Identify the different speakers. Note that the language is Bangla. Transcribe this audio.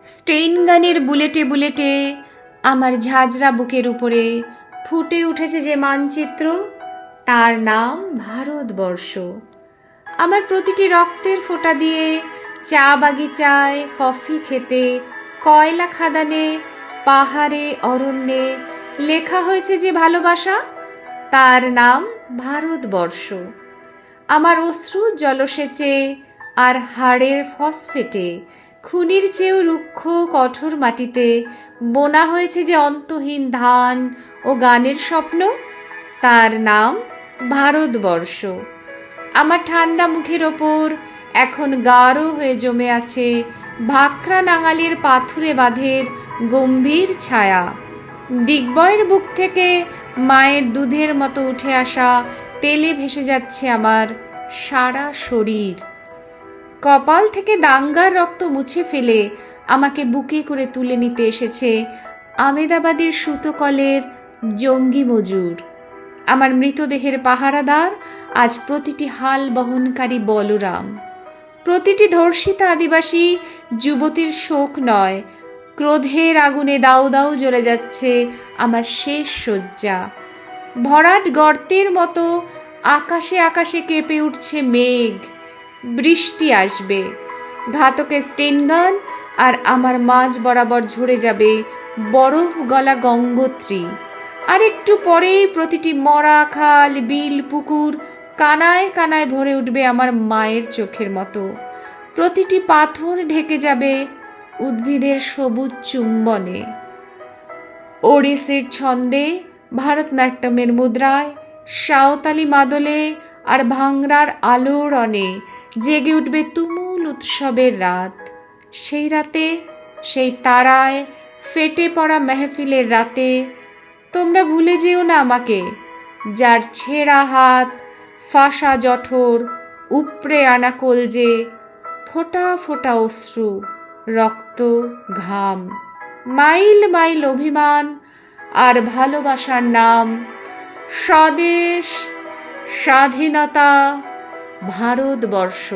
Speaker 1: স্টেইন গানের বুলেটে বুলেটে আমার ঝাঁঝরা বুকের উপরে ফুটে উঠেছে যে মানচিত্র, তার নাম ভারতবর্ষ। আমার প্রতিটি রক্তের ফোঁটা দিয়ে চা বাগিচায়, কফি খেতে, কয়লা খাদানে, পাহাড়ে, অরণ্যে লেখা হয়েছে যে ভালোবাসা, তার নাম ভারতবর্ষ। আমার অশ্রু জলসেচে আর হাড়ের ফসফেটে, খুনির চেয়েও রুক্ষ কঠোর মাটিতে বোনা হয়েছে যে অন্তহীন ধান ও গানের স্বপ্ন, তার নাম ভারতবর্ষ। আমার ঠান্ডা মুখের ওপর এখন গাঢ় হয়ে জমে আছে ভাকরা নাঙালের পাথুরে বাঁধের গম্ভীর ছায়া। ডিগবয়ের বুক থেকে মায়ের দুধের মতো উঠে আসা তেলে ভেসে যাচ্ছে আমার সারা শরীর। কপাল থেকে দাঙ্গার রক্ত মুছে ফেলে আমাকে বুকে করে তুলে নিতে এসেছে আমেদাবাদের সুতোকলের জঙ্গি মজুর। আমার মৃতদেহের পাহারাদার আজ প্রতিটি হাল বহনকারী বলরাম। প্রতিটি ধর্ষিতা আদিবাসী যুবতীর শোক নয়, ক্রোধের আগুনে দাউ দাউ জ্বলে যাচ্ছে আমার শেষ শয্যা। ভরাট গর্তের মতো আকাশে আকাশে কেঁপে উঠছে মেঘ। বৃষ্টি আসবে, ঘাতকের স্টেনগান আর আমার মাঝ বরাবর ঝরে যাবে বরফ গলা গঙ্গোত্রী। আর একটু পরেই প্রতিটি মরা খাল, বিল, পুকুর কানায় কানায় ভরে উঠবে আমার মায়ের চোখের মতো। প্রতিটি পাথর ঢেকে যাবে উদ্ভিদের সবুজ চুম্বনে। ওড়িশির ছন্দে, ভারতনাট্যমের মুদ্রায়, সাঁওতালি মাদলে আর ভাংরার আলোড়নে জেগে উঠবে তুমুল উৎসবের রাত। সেই রাতে, সেই তারায় ফেটে পড়া মেহফিলের রাতে তোমরা ভুলে যেও না আমাকে, যার ছেঁড়া হাত, ফাঁসা জঠর, উপড়ে আনা কলজে, ফোঁটা ফোঁটা অশ্রু, রক্ত, ঘাম, মাইল মাইল অভিমান আর ভালোবাসার নাম স্বদেশ, স্বাধীনতা, ভারতবর্ষ।